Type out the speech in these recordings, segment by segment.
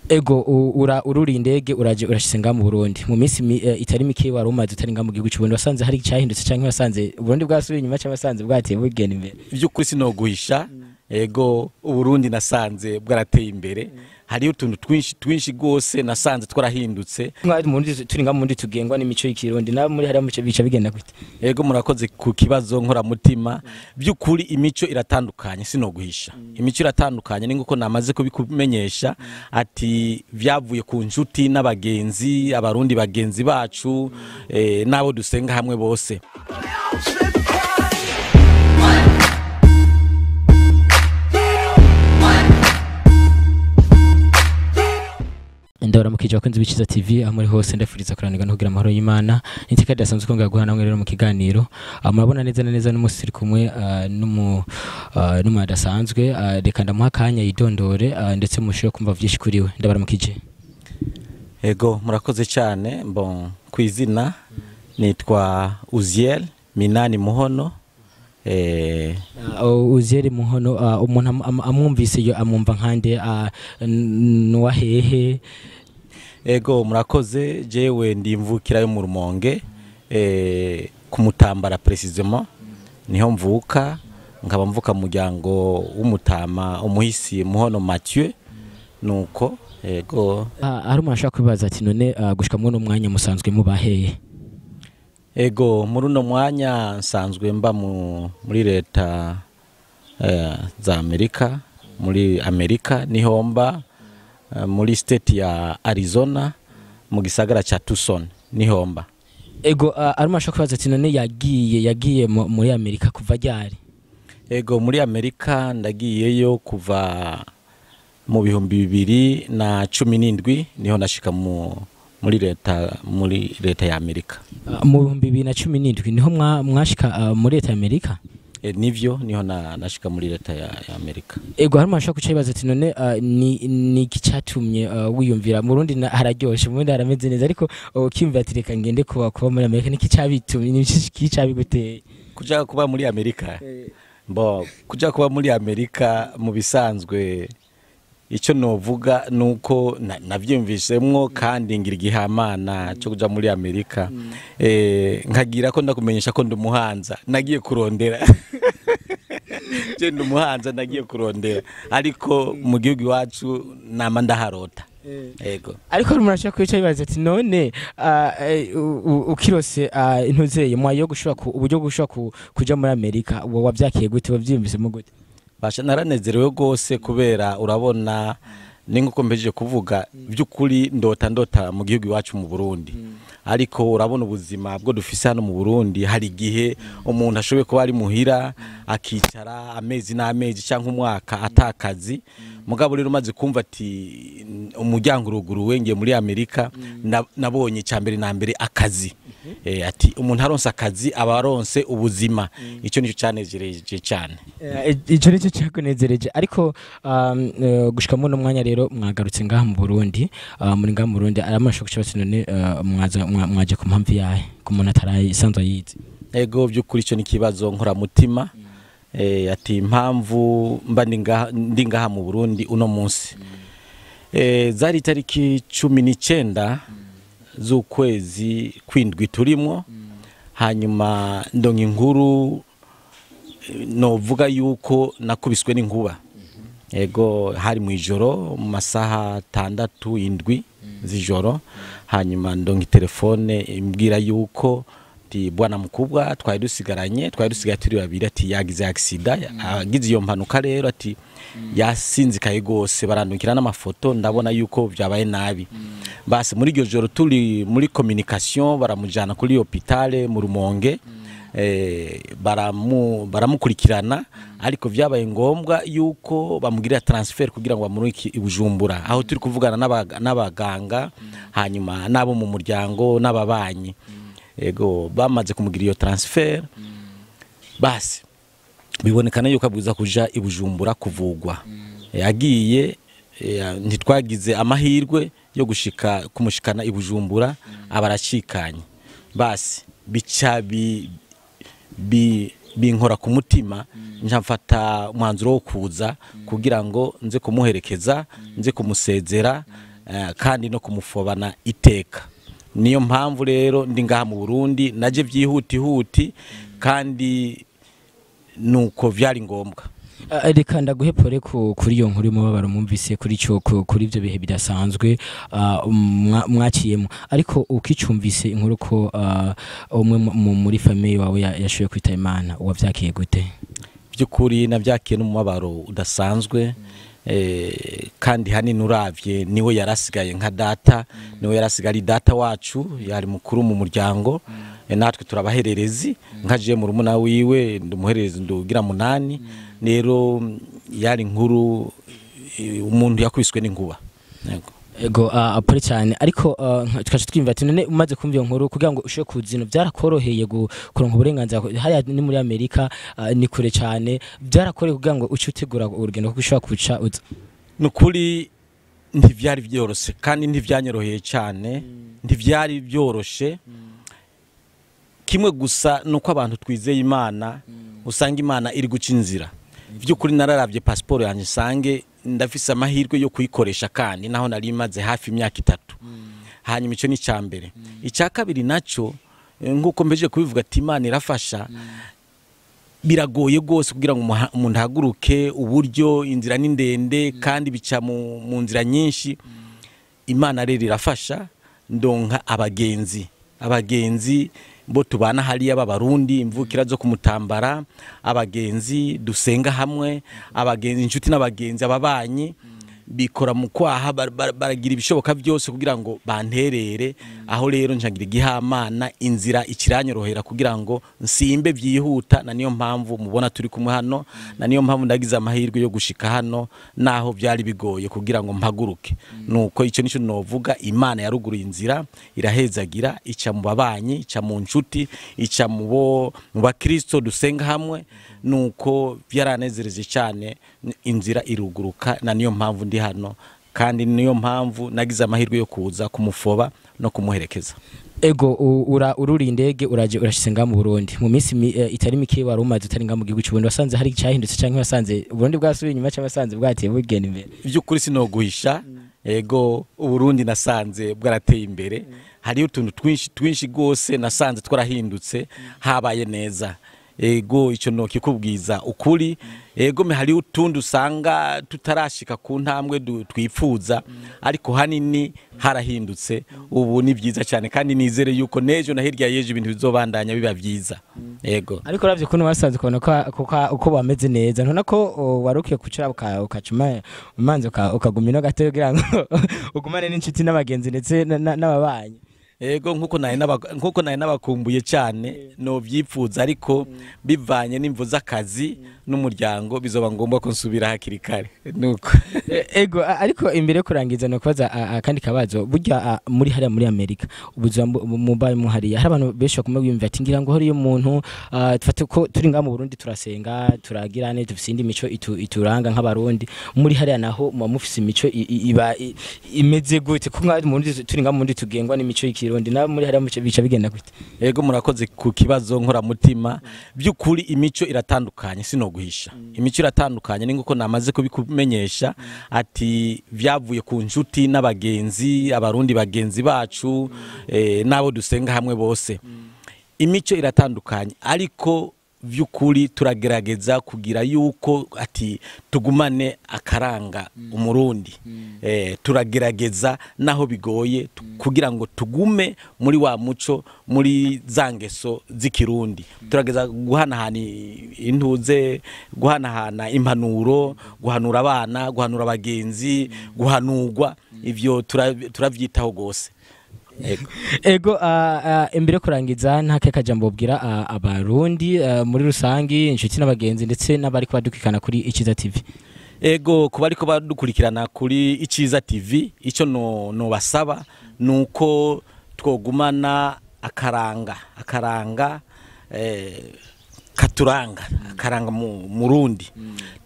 ego ururi indege uraje urashisenga mu Burundi mu minsi itari mike wari umaze utari nga mu gihugu cy'Uburundi wasanze hari cyahindutse canke wasanze Burundi bwasubiye inyuma cyangwa wasanze bwateye bugenda imbere by'ukuri sinoguhisha ego Uburundi nasanze bwarateye imbere hari utuntu twinshi gose nasanze twarahindutse turi nga mundi tugengwa n'imico y'ikirundi na muri hari muco bica bigenda gute ego murakoze ku kibazo nkora mutima by'ukuri imico iratandukanye sinoguhisha imico iratandukanye ninguko namaze kubikumenyesha ati vyavuye ku njuti n'abagenzi abarundi bagenzi bacu nabo dusenga hamwe bose ndabara mukije wakunze Iciza TV amuri hose ndafuriza kuranirwa no kugira amahoro y'Imana niteka dasanzwe ko ngaguhana mwe rero mu kiganiro murabona neza n'umusiri kumwe n'umu adasanzwe reka ndamuha kanya yidondore ndetse mushiye kumva vyinshi kuri we ndabara mukije ego murakoze cyane bon kwizina nitwa Uziel Minani Muhono Uziel Muhono umuntu amwumvise yo amumva nkande no hehe ego murakoze jewe ndimvukira yo mu Rumonge kumutambara precisement niho mvuka nkaba mvuka mu muryango w'umutama umuhisi Muhono Mathieu nuko ego ari umuntu ashaka kwibaza ati none gushika mu no mwanya musanzwe mubaheye ego muri uno mwanya nsanzwe mba muri leta za Amerika muri Amerika niho mba muri state ya Arizona mu gisagara cha Tucson niho mba ego ari umuntu ashaka kwibaza ati none yagiye muri Amerika kuva ryari ego muri Amerika ndagiyeyo kuva mu bihumbi 2017 niho nashika muri leta ya Amerika mu 2017 niho mwashika muri leta ya Amerika nivyo niho nashika muri leta ya Amerika ego harimo ashaka kucibaza ati none ni ikicatumye wiyumvira mu Burundi hararyoshe mu Burundi harameze neza ariko ukimva ati reka ngende kuba muri Amerika niki cabitumye niki cabiguteye kuja kuba muri Amerika kuja kuba muri Amerika mu bisanzwe icyo novuga nuko navyumvisemwo kandi ngira igihamana cyo kuja muri Amerika nkagira ko ndakumenyesha ko ndumuhanza nagiye kurondera je ndumuhanza nagiye kurondera ariko mu gihugu iwacu nama ndaharota ego ariko murashaka kwica bibaza ati none ukirose intuzeye mwayo gushaka uburyo gushaka kuja muri Amerika wabyakiye gute wavyumvisemo gute basha naranezerewe gose kubera urabona ninguko mbeje kuvuga by'ukuri ndota mu gihugu iwacu mu Burundi ariko urabona ubuzima bwo dufise hano mu Burundi hari gihe umuntu ashoboye kuba ari muhira akicara amezi n'amezi cyangwa umwaka atakazi mugabo rero umaze kumva ati umuryango uruguruwe ngiye muri Amerika nabonye cyambere na mbere akazi ati umuntu aronse akazi abaronse ubuzima ico nico cyanezereje cyane ico nico cyakunezereje ariko gushika mu no mwanya rero mwagarutse ngaha mu Burundi muri ngaha mu Burundi aramasha kucibase none mwaje ku mpamvu yahe ku muntu atarayisanzwe yize ego by'ukuri ico ni kibazo nkora mutima ati impamvu mba ndi ngaha mu Burundi uno munsi zari tariki 19 z'ukwezi kwindwi turimo hanyuma ndonga inkuru novuga yuko nakubiswe n'inkuba ego hari mu ijoro mu masaha 6-7 z'ijoro hanyuma ndonga telefone imbwira yuko ti bwana mukubwa twari dusigaye turi babiri ati yagize accident agize iyo mpanuka rero ati yasinzikaye gose barandukira n'amafoto ndabona yuko byabaye nabi base muri iryo joro turi muri communication baramujana kuri hôpital mu Rumonge baramukurikirana ariko vyabaye ngombwa yuko bamugirira transfer kugira ngo bamurike ibujumbura aho turi kuvugana n'abaganga hanyuma nabo mu muryango n'ababanyi ego bamaze kumugira iyo transfer basi bibonekana yuko abwiza kuja ibujumbura kuvugwa yagiye ntitwagize amahirwe yo gushika kumushikana ibujumbura abaracikanye basi bica binkora ku mutima njamfata umwanzuro wo kuza kugira ngo nze kumuherekeza nze kumusezera kandi no kumufobana iteka. Niyo mpamvu rero ndi ngaha mu Burundi naje byihutihuti kandi nuko vyari ngombwa. Reka ndaguhepore kuri iyo nkuru y'umubabaro mwumvise kuri ibyo bihe bidasanzwe mwakiyemo, ariko ukicumvise inkuru ko umwe muri famille wawe yashoboye kwita Imana, wavyakiye gute? Byukuri navyakiye n'umubabaro udasanzwe, kandi hanini uravye niwe yarasigaye nka data, niwe yarasigari data wacu, yari mukuru mu muryango, natwe turabahererezi, nkaje mu rumuna wiwe ndumuhererezi ndugira munani. Rero yari inkuru umuntu yakubiswe n'inkuba. Ego apore cyane, ariko tukaje twimva ati none umaze kumva iyo nkuru kugira ngo ushe kuzino byarakoroheye kuronka uburenganzira haya ni muri Amerika, ni kure cyane, byarakoreye kugira ngo uce utegura urugendo kuko ushobora kuca uza? Nukuri ntivyari byoroshe kandi ntivyanyoroheye cyane, ntivyari byoroshe. Kimwe gusa nuko abantu twizeye Imana, usanga Imana iri guca inzira. Byukuri nararavye passport yanje sange ndafise amahirwe yo kuyikoresha, kandi naho nari maze hafi imyaka 3. Hanyuma ico ni cyambere. Icya kabiri naco nguko mbeje kubivuga ati Imana irafasha, biragoye gose kugira ngo umuntu haguruke, uburyo inzira ni ndende kandi bica mu nzira nyinshi. Imana rero irafasha, ndonka abagenzi bo tubana hariya b'abarundi, imvukira zo kumutambara, abagenzi dusenga hamwe, abagenzi inshuti n'abagenzi ababanyi bikora mu kwaha, baragira ibishoboka byose kugira ngo banterere. Aho rero njangira igihamana, inzira ikiranyorohera kugira ngo nsimbe byihuta, na niyo mpamvu mubona turi kumwe hano, na niyo mpamvu ndagize amahirwe yo gushika hano naho byari bigoye kugira ngo mpaguruke. Nuko ico nico novuga, Imana yaruguruye inzira, irahezagira, ica mu babanyi, ica mu nshuti, ica mu bakristo dusenga hamwe. Nuko byaranezereje cyane, inzira iruguruka, na niyo mpamvu ndi hano, kandi niyo mpamvu nagize amahirwe yo kuza kumufoba no kumuherekeza. Ego ururi indege uraje urashisenga mu Burundi mu minsi itari mike, wari umaze utari nga mu gihugu cy'Uburundi, wasanze hari cyahindutse cyangwa wasanze Burundi bwasubiye inyuma cyangwa wasanze bwatiye bugenda imbere? Byukuri sinoguhisha, ego Uburundi nasanze bwarateye imbere. Hari utuntu twinshi gose nasanze twarahindutse, habaye neza. Ego ico no kikubwiza ukuri. Ego me hari utundi usanga tutarashika ku ntambwe twipfuza, ariko hanini harahindutse. Ubu ni byiza cyane, kandi nizere yuko nejo na hirya yeje ibintu bizobandanya biba byiza. Ego ariko ravye kuno wasanze kubona uko bameze neza, ntona ko warukiye kucira ukacuma umanze ukagumino gato kugira ngo ugumane n'inshuti n'abagenzi ndetse n'ababanyi. Ego nkuko naye nabakumbuye cyane no byipfuza, ariko bivanye n'imvu z'akazi n'umuryango bizoba ngombwa ko nsubira hakiri kare. Nuko ego ariko imbere kurangiza no kwaza akandi kabazo, burya muri hariya muri Amerika ubuzima mubaye muhariya, hari abantu benshi bakomeye bimva ati ngira ngo hariyo umuntu dufate ko turi nga mu Burundi turasenga turagirane dufise indi mico ituranga nk'abarundi, muri hariya naho mufise imico iba imeze gute? Ko nka mu turi nga mu Burundi tugengwa n'imico y'Ikirundi, na muri hariya bica bigenda gute? Ego murakoze ku kibazo nkora mutima. Byukuri imico iratandukanye, sinoguhisha. Imico iratandukanye, ninguko namaze kubikumenyesha ati vyavuye ku nshuti n'abagenzi, abarundi bagenzi bacu, nabo dusenga hamwe bose. Imico iratandukanye, ariko vyukuri turagerageza kugira yuko ati tugumane akaranga umurundi. Turagerageza naho bigoye kugira ngo tugume muri wa muco, muri zangeso z'ikirundi. Turageza guhanahana intuze, guhanahana impanuro, guhanura abana, guhanura abagenzi, guhanurwa. Ivyo turavyitaho gose. Ego imbere kurangiza ntake kajambo ubwira abarundi muri rusangi, inshuti n'abagenzi ndetse n'abari kubadukikana kuri Iciza TV? Ego kuba ariko badukurikirana kuri Iciza TV, ico no basaba nuko twogumana akaranga katuranga, akaranga mu Murundi,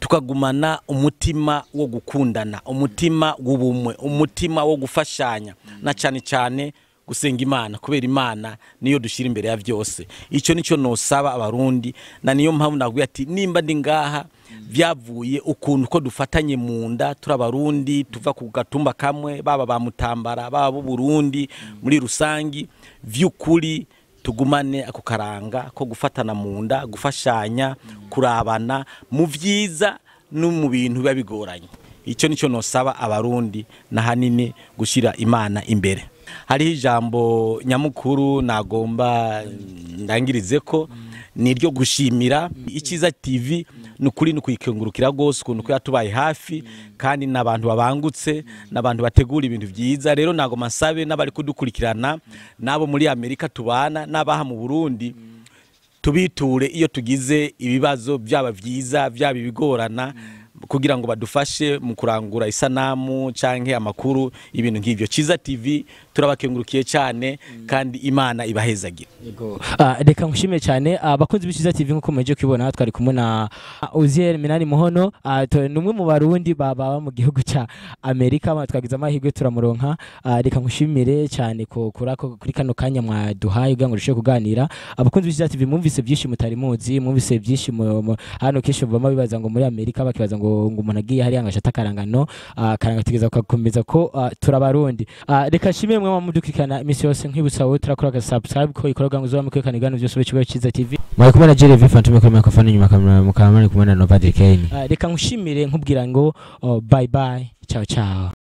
tukagumana umutima wo gukundana, umutima w'ubumwe, umutima wo gufashanya, na cyane gusenga Imana, kubera Imana niyo dushira imbere ya byose. Ico nico no saba abarundi, na niyo mpamvu naguye ati nimba ndi ngaha vyavuye ukuntu ko dufatanye mu nda turabarundi tuva ku gatumba kamwe baba ba Mutambara baba bu Burundi muri rusangi vy'ukuri tugumane ako karanga ko gufatana mu nda gufashanya kurabana mu vyiza no mu bintu biba bigoranye. Icyo nico nosaba abarundi na hanini gushira Imana imbere. Hari ijambo nyamukuru nagomba ndangirize ko niryo gushimira Iciza TV nukuri nukuyikengurukira gose ukuntu ko yatubaye hafi kandi nabantu babangutse nabantu bategura ibintu vyiza. Rero nago masabe nabari kudukurikirana nabo muri Amerika tubana nabaha mu Burundi tubiture iyo tugize ibibazo byaba vyiza byaba bigorana kugira ngo badufashe mu kurangura isanamu canke amakuru ibintu nk'ivyo. Iciza TV turabakengurukiye cyane kandi Imana ibahezagira. Yego reka nkushime cyane abakunzi b'Iciza TV nkuko mumeje kwibona twari kumwe na MINANI MUHONO numwe mu barundi baba mu gihugu ca Amerika twagize amahirwe turamuronka. Reka nkushimire cyane ko kuri kano kanya mwaduhaye ugango rushe kuganira. Abakunzi b'Iciza TV mwumvise byinshi mutari muzi mwumvise byinshi hano kesho bama bibaza ngo muri Amerika bakibaza ngo umuntu agiye hari angashata karangano karanga tigeza kukomeza ko turabarundi. Reka shimire mwe mudukikana imisi yose nkibutsa wowe turakora subscribe ko ikoroga ngo uzoba mukwekana igano byose bikigo Iciza TV. Mwari kumwe na Jerry Fantume ko microphone nyuma kamera mukamani kumwe na Novadikeni. Reka nkushimire nkubwira ngo bye bye ciao ciao.